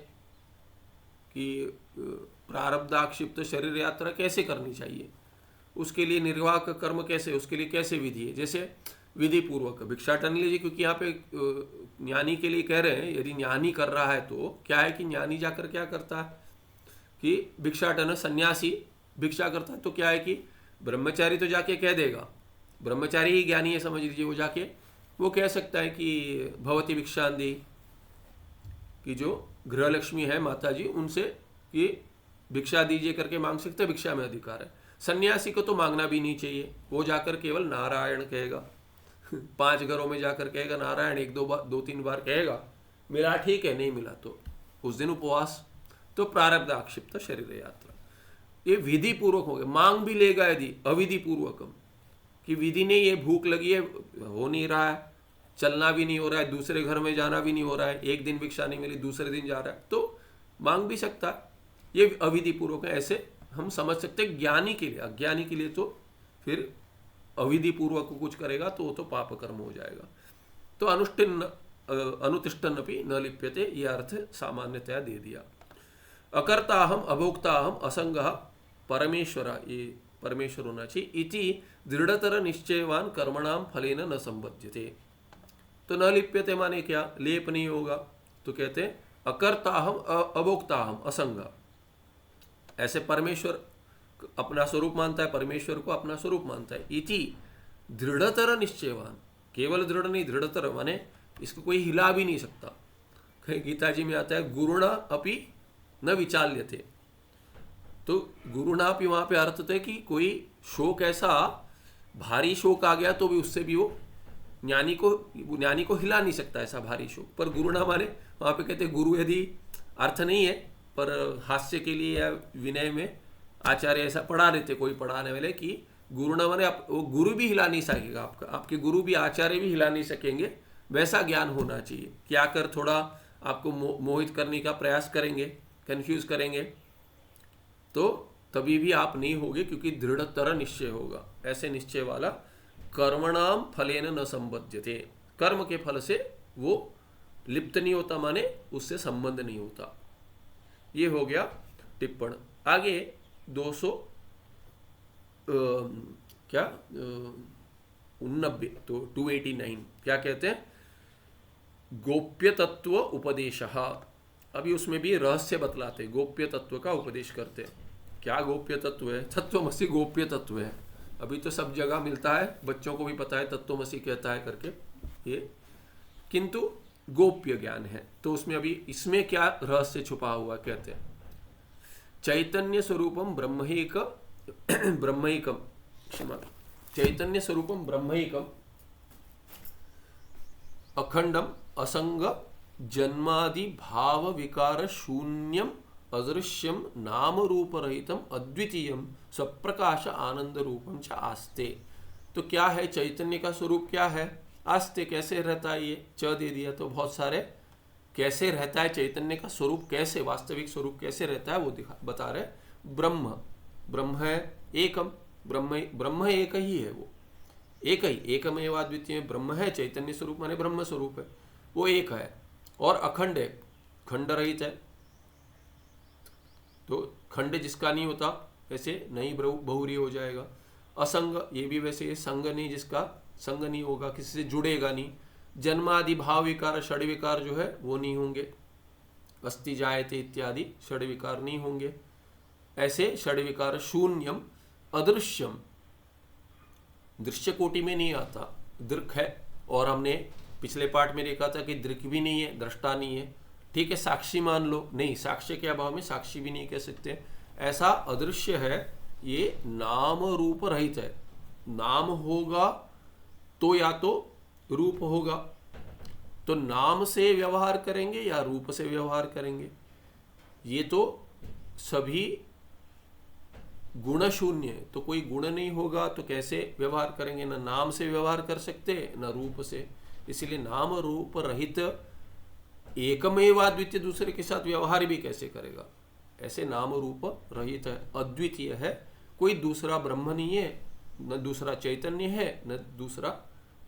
कि प्रारब्धाक्षिप्त शरीर यात्रा कैसे करनी चाहिए, उसके लिए निर्वाह कर्म कैसे, उसके लिए कैसे विधि है। जैसे विधि पूर्वक भिक्षाटन लीजिए, क्योंकि यहाँ पे ज्ञानी के लिए कह रहे हैं। यदि ज्ञानी कर रहा है तो क्या है कि ज्ञानी जाकर क्या करता है कि भिक्षाटन, सन्यासी भिक्षा करता है तो क्या है कि ब्रह्मचारी तो जाके कह देगा, ब्रह्मचारी ही ज्ञानी है समझ लीजिए, वो जाके वो कह सकता है कि भवती भिक्षांदी, कि जो गृहलक्ष्मी है माता जी उनसे कि भिक्षा दीजिए करके मांग सकते, भिक्षा में अधिकार है। सन्यासी को तो मांगना भी नहीं चाहिए, वो जाकर केवल नारायण कहेगा 5 घरों में जाकर कहेगा नारायण, 1-2 3 बार कहेगा, मिला ठीक है, नहीं मिला तो उस दिन उपवास। तो प्रारब्ध आक्षिप्त शरीर यात्रा, ये विधि पूर्वक हो गया। मांग भी लेगा यदि अविधि पूर्वकम, कि विधि ने ये भूख लगी है, हो नहीं रहा है, चलना भी नहीं हो रहा है, दूसरे घर में जाना भी नहीं हो रहा है, एक दिन भिक्षा नहीं मिली दूसरे दिन जा रहा है, तो मांग भी सकता है, ये अविधि पूर्वक है। ऐसे हम समझ सकते हैं। ज्ञानी के लिए, अज्ञानी के लिए तो फिर अविधि पूर्वक कुछ करेगा तो वो तो पाप कर्म हो जाएगा। तो अनुतिष्ठन अपनी न लिप्यते, ये अर्थ सामान्यतया दे दिया। अकर्ताहम अभोक्ताहम असंगः परमेश्वर, ये परमेश्वर होना चाहिए। इति दृढ़तर निश्चयवान कर्मणाम फलेन न संबध्यते। तो न लिप्यते माने क्या, लेप नहीं होगा। तो कहते हैं अकर्ताहम अभोक्ताहम असंग, ऐसे परमेश्वर अपना स्वरूप मानता है, परमेश्वर को अपना स्वरूप मानता है। इति दृढ़तर निश्चयवान, केवल दृढ़ नहीं, दृढ़तर माने इसको कोई हिला भी नहीं सकता। कहीं गीता जी में आता है गुरुणा अपि न विचाल्यते, तो गुरुणा अपि वहां पे अर्थ है कि कोई शोक ऐसा भारी शोक आ गया तो भी उससे भी वो ज्ञानी को हिला नहीं सकता ऐसा भारी शोक। पर गुरुणा माने वहां पे कहते गुरु, यदि अर्थ नहीं है पर हास्य के लिए या विनय में आचार्य ऐसा पढ़ा देते, कोई पढ़ाने वाले, कि गुरुणा माने वो गुरु भी हिला नहीं सकेगा आपका, आपके गुरु भी आचार्य भी हिला नहीं सकेंगे, वैसा ज्ञान होना चाहिए। क्या कर थोड़ा आपको मोहित करने का प्रयास करेंगे, कंफ्यूज करेंगे, तो तभी भी आप नहीं होगे, क्योंकि दृढ़तर निश्चय होगा। ऐसे निश्चय वाला कर्मणाम फलेन न संबध्यते, कर्म के फल से वो लिप्त नहीं होता, माने उससे संबंध नहीं होता। ये हो गया टिप्पण। आगे 200 क्या 89, तो 289 क्या कहते हैं, गोप्य तत्व उपदेश। अभी उसमें भी रहस्य बतलाते, गोप्य तत्व का उपदेश करते। क्या गोप्य तत्व है? तत्वमसि गोप्य तत्व है। अभी तो सब जगह मिलता है, बच्चों को भी पता है तत्वमसि कहता है करके ये, किंतु गोप्य ज्ञान है। तो उसमें अभी इसमें क्या रहस्य छुपा हुआ, कहते हैं चैतन्य स्वरूपम ब्रह्मैकम क्षमा, चैतन्य स्वरूपम ब्रह्मैकम अखंडम असंग जन्मादि भाव विकार शून्यम अदृश्यम नाम रूप रहितम अद्वितीयम स्वप्रकाश आनंद रूपम च आस्ते। तो क्या है चैतन्य का स्वरूप, क्या है आस्ते, कैसे रहता है, ये च दे दिया तो बहुत सारे कैसे रहता है चैतन्य का स्वरूप, कैसे वास्तविक स्वरूप कैसे रहता है वो बता रहे। ब्रह्म, ब्रह्म है एकम, ब्रह्म एक ही है, वो एक ही, एकमेव अद्वितीय ब्रह्म है। चैतन्य स्वरूप माने ब्रह्म स्वरूप है, वो एक है और अखंड है, खंड रहित है। तो खंड जिसका नहीं होता वैसे नहीं बहुरी हो जाएगा। असंग, ये भी वैसे संग नहीं, जिसका संग नहीं होगा, किसी से जुड़ेगा नहीं। जन्मादि भाव विकार षड विकार जो है वो नहीं होंगे, अस्ति जायते इत्यादि षड विकार नहीं होंगे। ऐसे षड विकार शून्यम अदृश्यम, दृश्य कोटि में नहीं आता, दृक् है। और हमने पिछले पार्ट में देखा था कि दृक् भी नहीं है, दृष्टा नहीं है, ठीक है, साक्षी मान लो, नहीं साक्ष्य के अभाव में साक्षी भी नहीं कह सकते। ऐसा अदृश्य है, ये नाम रूप रहित है। नाम होगा तो या तो रूप होगा, तो नाम से व्यवहार करेंगे या रूप से व्यवहार करेंगे, ये तो सभी गुण शून्य है। तो कोई गुण नहीं होगा तो कैसे व्यवहार करेंगे, ना नाम से व्यवहार कर सकते ना रूप से। इसलिए नाम रूप रहित एकमेव अद्वितीय दूसरे के साथ व्यवहार भी कैसे करेगा, ऐसे नाम रूप रहित है, अद्वितीय है, कोई दूसरा ब्रह्म नहीं है, न दूसरा चैतन्य है न दूसरा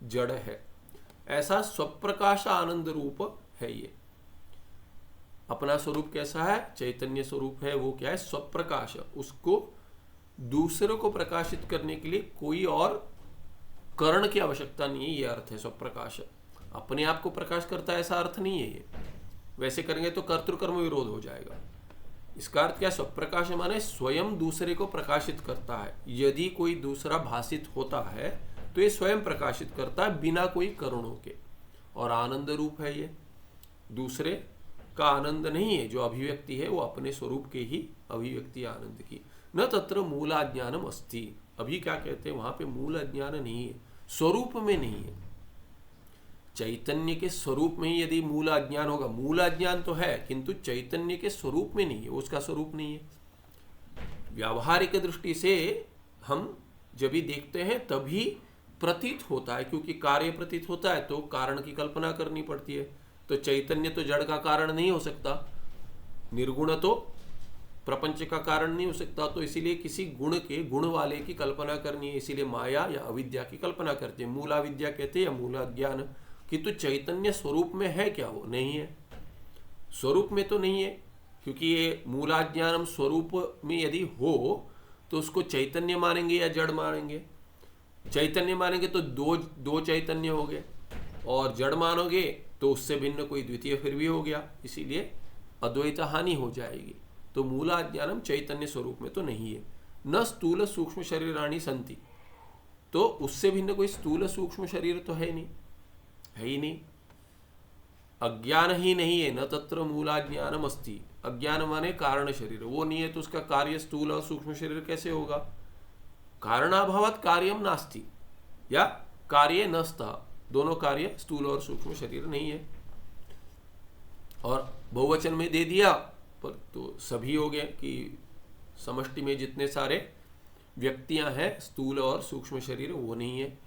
जड़ है। ऐसा स्वप्रकाश आनंद रूप है। ये अपना स्वरूप कैसा है, चैतन्य स्वरूप है, वो क्या है स्वप्रकाश। उसको दूसरों को प्रकाशित करने के लिए कोई और करण की आवश्यकता नहीं है, ये अर्थ है स्वप्रकाश। अपने आप को प्रकाश करता है ऐसा अर्थ नहीं है ये, वैसे करेंगे तो कर्तृकर्म विरोध हो जाएगा। इसका अर्थ क्या, स्वप्रकाश माने स्वयं दूसरे को प्रकाशित करता है। यदि कोई दूसरा भाषित होता है तो ये स्वयं प्रकाशित करता है बिना कोई करणों के, और आनंद रूप है ये, दूसरे का आनंद नहीं है। जो अभिव्यक्ति है वो अपने स्वरूप के ही अभिव्यक्ति आनंद की। न तत्र मूलाज्ञानम अस्ति, अभी क्या कहते हैं वहां पे मूल अज्ञान नहीं है, स्वरूप में नहीं है। चैतन्य के स्वरूप में ही यदि मूल अज्ञान होगा, मूल अज्ञान तो है किंतु चैतन्य के स्वरूप में नहीं है, उसका स्वरूप नहीं है। व्यावहारिक दृष्टि से हम जब भी देखते हैं तभी प्रतीत होता है, क्योंकि कार्य प्रतीत होता है तो कारण की कल्पना करनी पड़ती है। तो चैतन्य तो जड़ का कारण नहीं हो सकता, निर्गुण तो प्रपंच का कारण नहीं हो सकता, तो इसीलिए किसी गुण के गुण वाले की कल्पना करनी है, इसीलिए माया या अविद्या की कल्पना करते हैं। मूला विद्या कहते हैं या मूला ज्ञान। किंतु चैतन्य स्वरूप में है क्या, वो नहीं है, स्वरूप में तो नहीं है, क्योंकि ये मूलाज्ञानम स्वरूप में यदि हो तो उसको चैतन्य मानेंगे या जड़ मानेंगे। चैतन्य मानेंगे तो दो चैतन्य हो गए, और जड़ मानोगे तो उससे भिन्न कोई द्वितीय फिर भी हो गया, इसीलिए अद्वैत हानि हो जाएगी। तो मूलाज्ञानम चैतन्य स्वरूप में तो नहीं है। न स्थूल सूक्ष्म शरीराणि संति, तो उससे भिन्न कोई स्थूल सूक्ष्म शरीर तो है नहीं, है ही नहीं। अज्ञान ही नहीं है, न तत्र मूलाज्ञानम अस्ति। अज्ञान माने कारण शरीर, वो नहीं है तो उसका कार्य स्थूल और सूक्ष्म शरीर कैसे होगा। कारणाभावात् कार्यम नास्ति, या कार्य नस्तः, दोनों कार्य स्थूल और सूक्ष्म शरीर नहीं है। और बहुवचन में दे दिया पर तो सभी हो गए कि समष्टि में जितने सारे व्यक्तियां हैं स्थूल और सूक्ष्म शरीर वो नहीं है।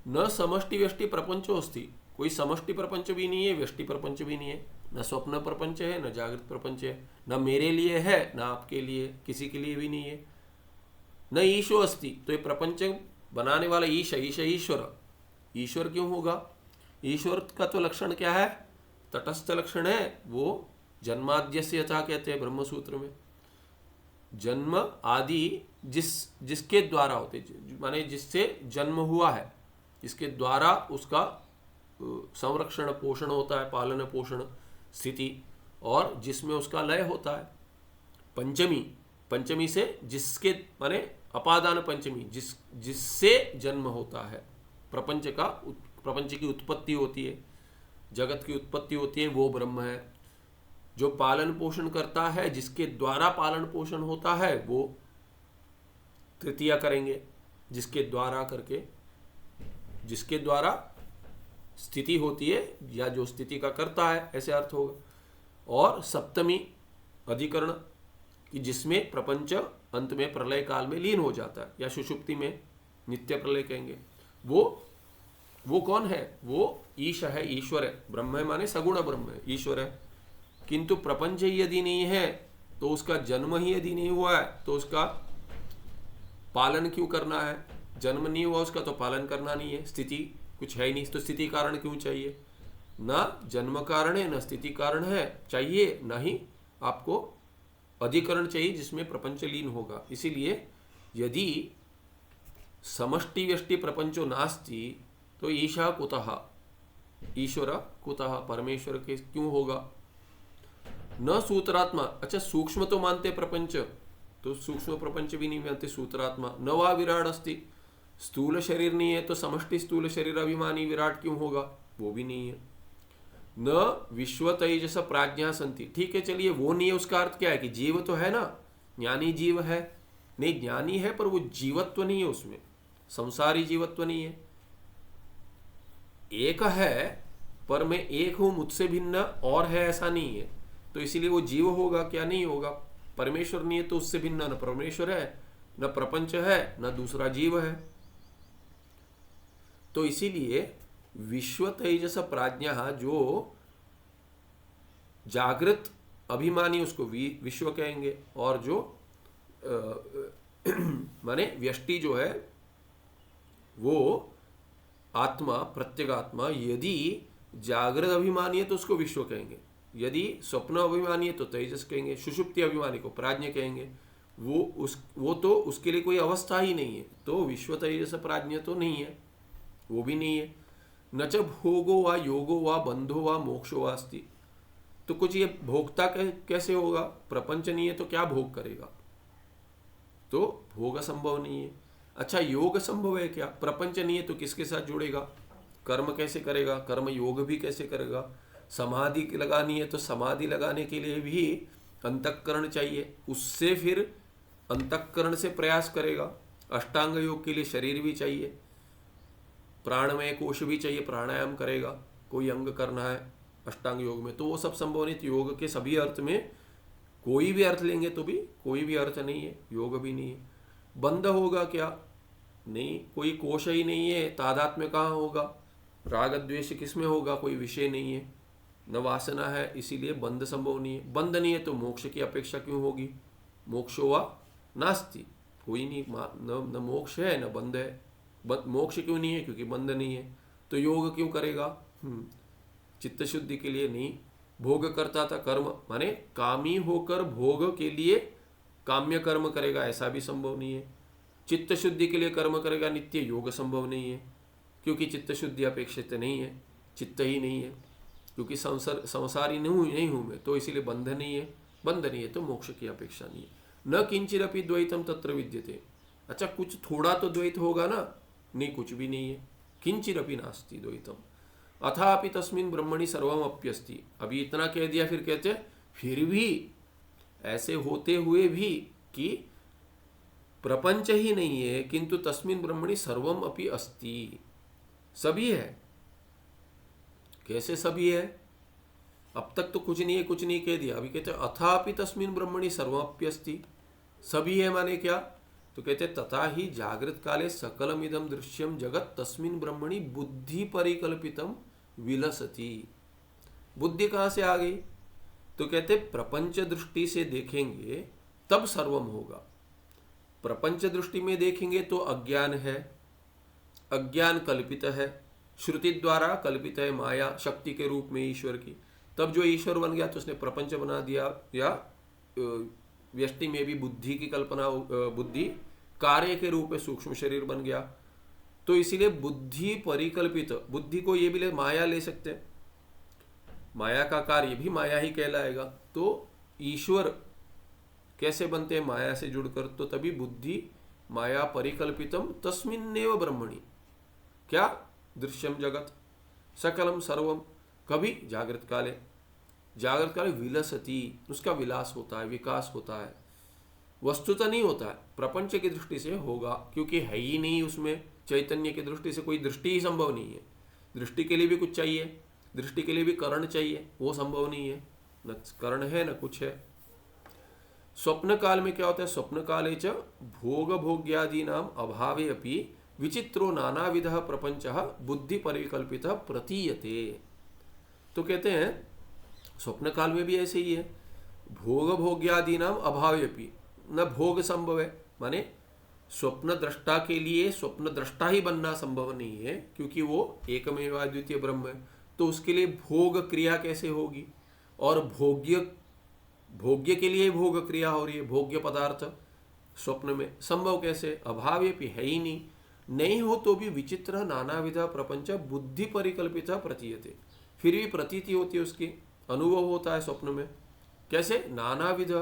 न समष्टि व्यष्टि प्रपंचो अस्ति, कोई समष्टि प्रपंच भी नहीं है, व्यष्टि प्रपंच भी नहीं है। न स्वप्न प्रपंच है, न जागृत प्रपंच है, न मेरे लिए है न आपके लिए, किसी के लिए भी नहीं है। न ईशो अस्ति, तो ये प्रपंच बनाने वाला ईश ईश्वर। ईश्वर क्यों होगा, ईश्वर का तो लक्षण क्या है, तटस्थ लक्षण है। वो जन्माद्यस्य यथा कहते हैं ब्रह्मसूत्र में, जन्म आदि जिसके द्वारा होते, माने जिससे जन्म हुआ है, इसके द्वारा उसका संरक्षण पोषण होता है, पालन पोषण स्थिति, और जिसमें उसका लय होता है। पंचमी से जिसके माने अपादान पंचमी, जिससे जन्म होता है, प्रपंच की उत्पत्ति होती है, जगत की उत्पत्ति होती है, वो ब्रह्म है। जो पालन पोषण करता है, जिसके द्वारा पालन पोषण होता है, वो तृतीया करेंगे, जिसके द्वारा करके, जिसके द्वारा स्थिति होती है या जो स्थिति का करता है, ऐसे अर्थ होगा। और सप्तमी अधिकरण कि जिसमें प्रपंच अंत में प्रलय काल में लीन हो जाता है, या सुषुप्ति में नित्य प्रलय कहेंगे, वो कौन है, वो ईश है, ईश्वर है। ब्रह्म है माने सगुण ब्रह्म है, ईश्वर है। किंतु प्रपंच यदि नहीं है तो उसका जन्म ही यदि नहीं हुआ है तो उसका पालन क्यों करना है। जन्म नहीं हुआ उसका तो पालन करना नहीं है, स्थिति कुछ है ही नहीं, तो स्थिति कारण क्यों चाहिए। ना जन्म कारण है, न स्थिति कारण है चाहिए, ना ही आपको अधिकरण चाहिए जिसमें प्रपंच लीन होगा। इसीलिए यदि समष्टि व्यष्टि प्रपंचो नास्ति तो ईशा कुतः, ईश्वर कुतः, परमेश्वर के क्यों होगा। न सूत्रात्मा, अच्छा सूक्ष्म तो मानते प्रपंच, तो सूक्ष्म प्रपंच भी नहीं मानते सूत्रात्मा। न वा विराट अस्ति, स्थूल शरीर नहीं है तो समष्टि स्थूल शरीर अभिमानी विराट क्यों होगा, वो भी नहीं है। न विश्व तेजस प्राज्ञा संति, ठीक है चलिए वो नहीं है, उसका अर्थ क्या है कि जीव तो है ना, ज्ञानी जीव है, नहीं ज्ञानी है पर वो जीवत्व नहीं है, उसमें संसारी जीवत्व नहीं है। एक है पर मैं एक हूं, मुझसे भिन्न और है ऐसा नहीं है, तो इसीलिए वो जीव होगा, क्या नहीं होगा। परमेश्वर नहीं है तो उससे भिन्न न परमेश्वर है, न प्रपंच है, न दूसरा जीव है। तो इसीलिए विश्व तेजस प्राज्ञा, जो जागृत अभिमानी उसको विश्व कहेंगे, और जो माने व्यष्टि जो है वो आत्मा प्रत्यगात्मा, यदि जागृत अभिमानी है तो उसको विश्व कहेंगे, यदि स्वप्न अभिमानी है तो तेजस कहेंगे, सुषुप्ति अभिमानी को प्राज्ञ कहेंगे। वो तो उसके लिए कोई अवस्था ही नहीं है, तो विश्व तेजस प्राज्ञ तो नहीं है। वो भी नहीं है। न च भोगो वा योगो वा बंधो वा मोक्षो वा अस्ति। तो कुछ ये भोगता कैसे होगा? प्रपंच नहीं है तो क्या भोग करेगा? तो भोग संभव नहीं है। अच्छा, योग संभव है क्या? प्रपंच नहीं है तो किसके साथ जुड़ेगा? कर्म कैसे करेगा? कर्म योग भी कैसे करेगा? समाधि लगानी है तो समाधि लगाने के लिए भी अंतःकरण चाहिए, उससे फिर अंतःकरण से प्रयास करेगा। अष्टांग योग के लिए शरीर भी चाहिए, प्राणमय कोश भी चाहिए, प्राणायाम करेगा, कोई अंग करना है अष्टांग योग में, तो वो सब संभव नहीं। तो योग के सभी अर्थ में कोई भी अर्थ लेंगे तो भी कोई भी अर्थ नहीं है, योग भी नहीं है। बंध होगा क्या? नहीं, कोई कोश ही नहीं है, तादात्म्य कहाँ होगा? राग द्वेष किस में होगा? कोई विषय नहीं है, न वासना है, इसीलिए बंध संभव नहीं है। बंध नहीं है तो मोक्ष की अपेक्षा क्यों होगी? मोक्षो वा नास्ति, कोई नहीं, न मोक्ष है न बंध है। मोक्ष क्यों नहीं है? क्योंकि बंध नहीं है। तो योग क्यों करेगा? चित्त शुद्धि के लिए नहीं। भोग करता था, कर्म माने कामी होकर भोग के लिए काम्य कर्म करेगा, ऐसा भी संभव नहीं है। चित्त शुद्धि के लिए कर्म करेगा नित्य, योग संभव नहीं है, क्योंकि चित्त शुद्धि अपेक्षित नहीं है, चित्त ही नहीं है, क्योंकि संसारी नहीं हूँ मैं, तो इसीलिए बंध नहीं है। बंध नहीं है तो मोक्ष की अपेक्षा नहीं है। न किंचिदपि द्वैतम तत्र विद्यते। अच्छा, कुछ थोड़ा तो द्वैत होगा ना? नहीं, कुछ भी नहीं है। किंचिदपि नास्ति द्वैतम अथापि तस्मिन् ब्रह्मणि सर्वम अप्यस्ति। अभी इतना कह दिया, फिर कहते हैं फिर भी ऐसे होते हुए भी कि प्रपंच ही नहीं है, किंतु तस्मिन् ब्रह्मणि सर्वम अपि अस्ति, सभी है। कैसे सभी है? अब तक तो कुछ नहीं है, कुछ नहीं कह दिया, अभी कहते अथापि तस्मिन् ब्रह्मणि सर्वमप्यस्ति। सभी है माने क्या? तो कहते तथा ही जागृत काले सकलमिदं दृश्यम जगत तस्मिन् ब्रह्मणि बुद्धि परिकल्पितम विलसति। बुद्धि कहाँ से आ गई? तो कहते प्रपंच दृष्टि से देखेंगे तब सर्वम होगा। प्रपंच दृष्टि में देखेंगे तो अज्ञान है, अज्ञान कल्पित है, श्रुति द्वारा कल्पित है, माया शक्ति के रूप में ईश्वर की। तब जो ईश्वर बन गया तो उसने प्रपंच बना दिया, या व्यष्टि में भी बुद्धि की कल्पना, बुद्धि कार्य के रूप में सूक्ष्म शरीर बन गया। तो इसीलिए बुद्धि परिकल्पित, बुद्धि को ये भी ले, माया ले सकते हैं, माया का कार्य भी माया ही कहलाएगा। तो ईश्वर कैसे बनते हैं? माया से जुड़कर। तो तभी बुद्धि माया परिकल्पितम तस्मिन्नेव ब्रह्मणि क्या दृश्यम जगत सकलम सर्वम। कभी जागृत काले, जागृत काले विलसति, उसका विलास होता है, विकास होता है, वस्तुतः नहीं होता है। प्रपंच की दृष्टि से होगा, क्योंकि है ही नहीं उसमें। चैतन्य की दृष्टि से कोई दृष्टि ही संभव नहीं है। दृष्टि के लिए भी कुछ चाहिए, दृष्टि के लिए भी करण चाहिए, वो संभव नहीं है। न करण है न कुछ है। स्वप्न काल में क्या होता है? स्वप्न काले च भोग भोग्यादि नाम अभावे अपि विचित्रो नानाविध प्रपंच बुद्धि परिकल्पित प्रतीयते। तो कहते हैं स्वप्न काल में भी ऐसे ही है, भोग भोग्यादि नाम अभावे अपि, न भोग संभव है, माने स्वप्न दृष्टा के लिए स्वप्न दृष्टा ही बनना संभव नहीं है, क्योंकि वो एकमेव अद्वितीय ब्रह्म है। तो उसके लिए भोग क्रिया कैसे होगी? और भोग्य के लिए भोग क्रिया हो रही है, भोग्य पदार्थ स्वप्न में संभव कैसे? अभाव भी है ही नहीं। नहीं हो तो भी विचित्र नानाविध प्रपंच बुद्धि परिकल्पित प्रतीयते, फिर भी प्रतीति होती है, उसकी अनुभव होता है स्वप्न में। कैसे? नानाविध,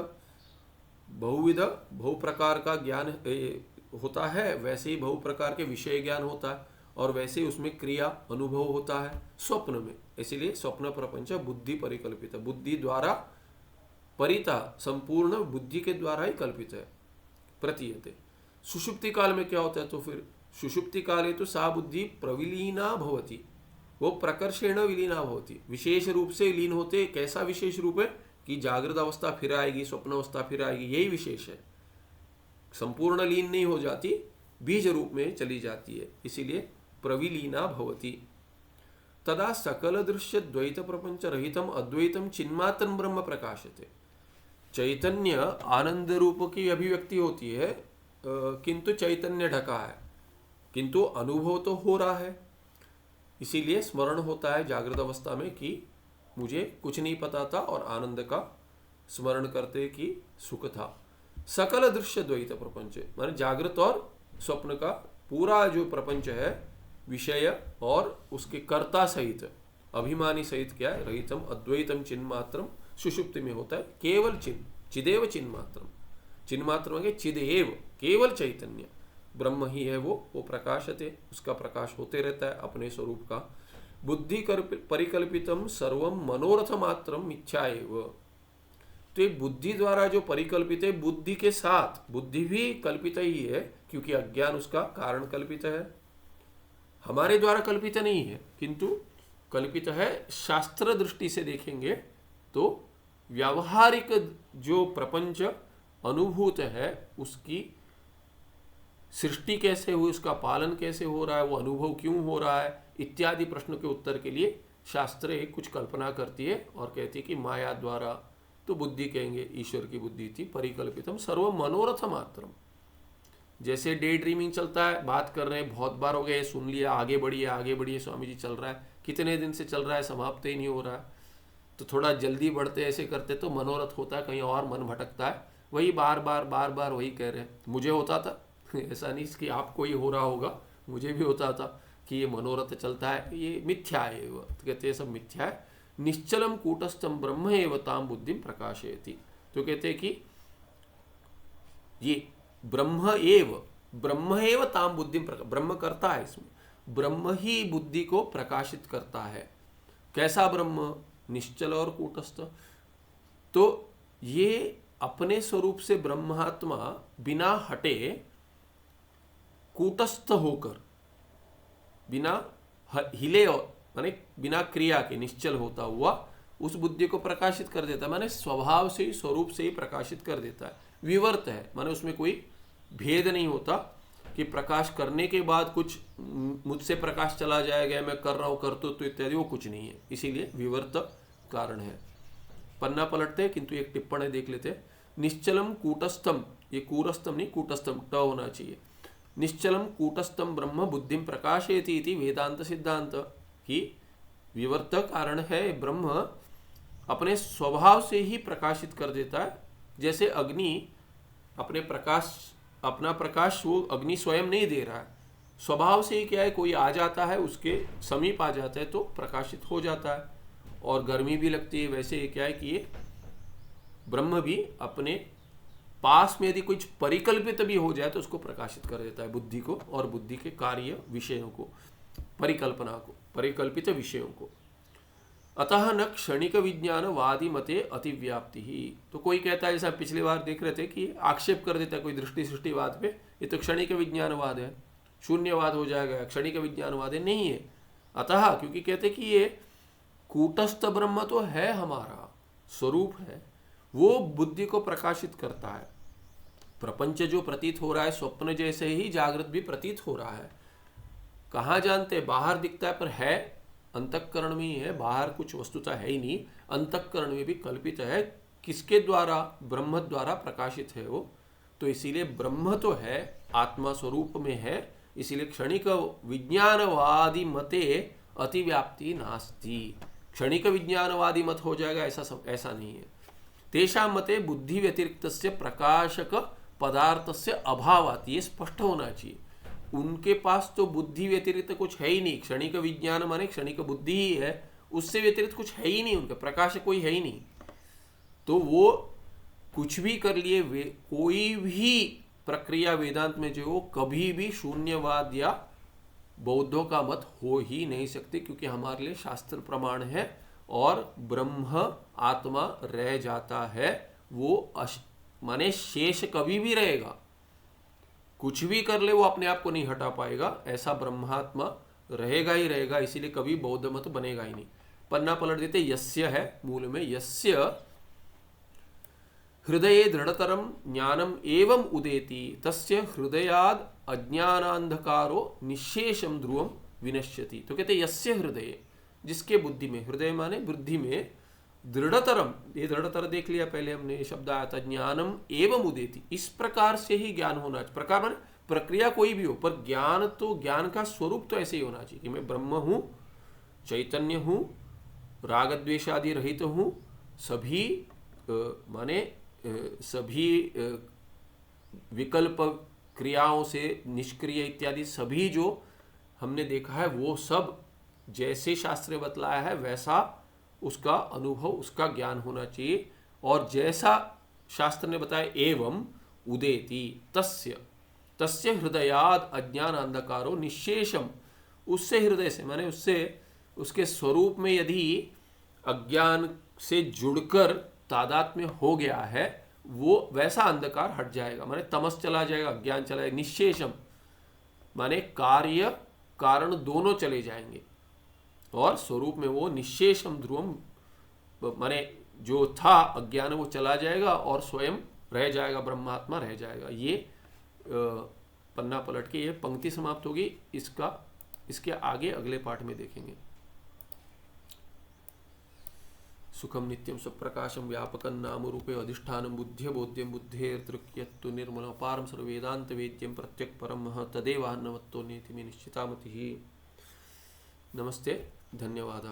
बहुविध, बहु प्रकार का ज्ञान होता है, वैसे ही बहु प्रकार के विषय ज्ञान होता है, और वैसे ही उसमें क्रिया अनुभव होता है स्वप्न में। इसीलिए स्वप्न प्रपंच बुद्धि परिकल्पित, बुद्धि द्वारा परिता, संपूर्ण बुद्धि के द्वारा ही कल्पित है, प्रतीयते। सुषुप्ति काल में क्या होता है? तो फिर सुषुप्ति काले तो सा बुद्धि प्रविलीना भवति, वो प्रकर्षेण विलीना भवति, विशेष रूप से लीन होते। कैसा विशेष रूप है? कि जागृत अवस्था फिर आएगी, स्वप्न अवस्था फिर आएगी, यही विशेष है। संपूर्ण लीन नहीं हो जाती, बीज रूप में चली जाती है, इसीलिए प्रविलीना भवति। तदा सकल दृश्य द्वैत प्रपंच रहितम अद्वैतम चिन्मात्रम ब्रह्म प्रकाशते। चैतन्य आनंद रूप की अभिव्यक्ति होती है, किंतु चैतन्य ढका है, किंतु अनुभव तो हो रहा है। इसीलिए स्मरण होता है जागृत अवस्था में कि मुझे कुछ नहीं पता था, और आनंद का स्मरण करते कि सुख था। सकल दृश्य द्वैत प्रपंच माने जागृत और स्वप्न का पूरा जो प्रपंच है, विषय और उसके कर्ता सहित, अभिमानी सहित क्या है, रहितम अद्वैतम चिन्मात्रम, सुषुप्ति में होता है केवल चिन्ह, चिदेव चिन्मात्रम, चिन्मात्र में चिदेव केवल चैतन्य ब्रह्म ही है, वो प्रकाशते, उसका प्रकाश होते रहता है अपने स्वरूप का। बुद्धि परिकल्पितम सर्वम मनोरथ मात्रम मिथ्या एव, तो ये बुद्धि द्वारा जो परिकल्पित है, बुद्धि के साथ, बुद्धि भी कल्पित ही है क्योंकि अज्ञान उसका कारण कल्पित है, हमारे द्वारा कल्पित नहीं है, किंतु कल्पित है शास्त्र दृष्टि से देखेंगे तो व्यावहारिक जो प्रपंच अनुभूत है उसकी सृष्टि कैसे हुई, उसका पालन कैसे हो रहा है, वो अनुभव क्यों हो रहा है इत्यादि प्रश्नों के उत्तर के लिए शास्त्र एक कुछ कल्पना करती है और कहती है कि माया द्वारा, तो बुद्धि कहेंगे ईश्वर की बुद्धि थी, परिकल्पितम सर्व मनोरथ मात्रम। जैसे डे ड्रीमिंग चलता है, बात कर रहे हैं, बहुत बार हो गए, सुन लिया, आगे बढ़िए स्वामी जी, चल रहा है, कितने दिन से चल रहा है, समाप्त ही नहीं हो रहा है, तो थोड़ा जल्दी बढ़ते, ऐसे करते तो मनोरथ होता है, कहीं और मन भटकता है, वही बार बार वही कह रहे हैं। मुझे होता था ऐसा नहीं कि आपको ही हो रहा होगा, मुझे भी होता था कि ये मनोरथ चलता है, ये मिथ्या है, वो तो कहते हैं सब मिथ्या है। निश्चलम कूटस्थम ब्रह्म एव ताम बुद्धिम प्रकाशयति, तो कहते हैं कि ये ब्रह्म एव ताम बुद्धिम ब्रह्म करता है, इसमें ब्रह्म ही बुद्धि को प्रकाशित करता है। कैसा ब्रह्म, निश्चल और कूटस्थ, तो ये अपने स्वरूप से ब्रह्मात्मा बिना हटे, कूटस्थ होकर, बिना हिले और माने बिना क्रिया के निश्चल होता हुआ उस बुद्धि को प्रकाशित कर देता है, माने स्वभाव से ही, स्वरूप से ही प्रकाशित कर देता है। विवर्त है, माने उसमें कोई भेद नहीं होता कि प्रकाश करने के बाद कुछ मुझसे प्रकाश चला जाएगा, मैं कर रहा हूँ कर्तृत्व इत्यादि, वो कुछ नहीं है, इसीलिए विवर्त कारण है। पन्ना पलटते किंतु एक टिप्पणी देख लेते हैं। निश्चलम कूटस्थम, ये कूरस्थम नहीं कूटस्थम ट होना चाहिए, निश्चलम कूटस्थम ब्रह्म बुद्धिम प्रकाशयति इति वेदांत सिद्धांत, कि विवर्त कारण है ब्रह्म अपने स्वभाव से ही प्रकाशित कर देता है। जैसे अग्नि अपना प्रकाश वो अग्नि स्वयं नहीं दे रहा है, स्वभाव से ही क्या है, कोई आ जाता है, उसके समीप आ जाता है तो प्रकाशित हो जाता है, और गर्मी भी लगती है। वैसे क्या है कि ये ब्रह्म भी अपने पास में यदि कुछ परिकल्पित भी हो जाए तो उसको प्रकाशित कर देता है, बुद्धि को, और बुद्धि के कार्य विषयों को, परिकल्पना को, परिकल्पित विषयों को। अतः न क्षणिक विज्ञानवादी मते अतिव्याप्ति ही, तो कोई कहता है, जैसा पिछली बार देख रहे थे कि आक्षेप कर देता है कोई दृष्टि सृष्टिवाद पे, ये तो क्षणिक विज्ञानवाद है, शून्यवाद हो जाएगा, क्षणिक विज्ञानवाद है, नहीं है। अतः क्योंकि कहते कि ये कूटस्थ ब्रह्म तो है, हमारा स्वरूप है, वो बुद्धि को प्रकाशित करता है। प्रपंच जो प्रतीत हो रहा है स्वप्न जैसे ही जागृत भी प्रतीत हो रहा है। कहाँ जानते, बाहर दिखता है पर है अंतःकरण में ही है, बाहर कुछ वस्तुता है ही नहीं, अंतःकरण में भी कल्पित है। किसके द्वारा, ब्रह्म द्वारा प्रकाशित है वो, तो इसीलिए ब्रह्म तो है, आत्मा स्वरूप में है, इसीलिए क्षणिक विज्ञानवादी मते अतिव्याप्ति नास्ति। क्षणिक विज्ञानवादी मत हो जाएगा ऐसा नहीं है। तेषां मते बुद्धि व्यतिरिक्त प्रकाशक पदार्थ से अभावात, ये स्पष्ट होना चाहिए। उनके पास तो बुद्धि व्यतिरिक्त कुछ है ही नहीं, क्षणिक विज्ञान माने क्षणिक बुद्धि ही है, उससे व्यतिरिक्त कुछ है ही नहीं, उनका प्रकाशक कोई है ही नहीं। तो वो कुछ भी कर लिए, कोई भी प्रक्रिया वेदांत में जो कभी भी शून्यवाद या बौद्धों का मत हो ही नहीं सकते, क्योंकि हमारे लिए शास्त्र प्रमाण है, और ब्रह्म आत्मा रह जाता है, वो माने शेष कभी भी रहेगा, कुछ भी कर ले वो अपने आप को नहीं हटा पाएगा, ऐसा ब्रह्मात्मा रहेगा ही रहेगा, इसीलिए कभी बौद्ध मत बनेगा ही नहीं। पन्ना पलट देते, यस्य है मूल में, यस्य हृदये दृढ़तरम ज्ञानम एवं उदेति तस्य हृदयाद अज्ञानांधकारो निशेषम ध्रुवम विनश्यति। तो कहते यस्य हृदय, जिसके बुद्धि में, हृदय माने बुद्धि में, दृढ़तरम, ये दृढ़तर देख लिया पहले हमने, ये शब्द आया था, ज्ञानम एवं उदेति, इस प्रकार से ही ज्ञान होना चाहिए। प्रकार माने प्रक्रिया कोई भी हो, पर ज्ञान तो, ज्ञान का स्वरूप तो ऐसे ही होना चाहिए कि मैं ब्रह्म हूं, चैतन्य हूं, राग द्वेषादि रहित हूं, सभी माने सभी विकल्प क्रियाओं से निष्क्रिय इत्यादि सभी जो हमने देखा है वो सब जैसे शास्त्र ने बतलाया है वैसा उसका अनुभव, उसका ज्ञान होना चाहिए। और जैसा शास्त्र ने बताया एवं उदेति तस्य तस्य हृदयाद अज्ञान अंधकारो निशेषम, उससे हृदय से माने उससे उसके स्वरूप में यदि अज्ञान से जुड़कर तादात्म्य हो गया है वो वैसा अंधकार हट जाएगा, माने तमस चला जाएगा, अज्ञान चला जाएगा। निशेषम माने कार्य कारण दोनों चले जाएंगे और स्वरूप में वो निशेषम ध्रुवम माने जो था अज्ञान वो चला जाएगा और स्वयं रह जाएगा, ब्रह्मात्मा रह जाएगा। ये पन्ना पलट के ये पंक्ति समाप्त होगी। इसके आगे अगले पाठ में देखेंगे। सुखम नित्यम स्वप्रकाशम व्यापकं नाम रूपे अधिष्ठानं बुद्ध्य बोध्यं बुद्धेर्तृक्यत्तु निर्मल पारम सर्वेदांत वेद्यं प्रत्यक् परम तदेवान्नवत्तो नेति मे निश्चितामतिः। नमस्ते, धन्यवाद।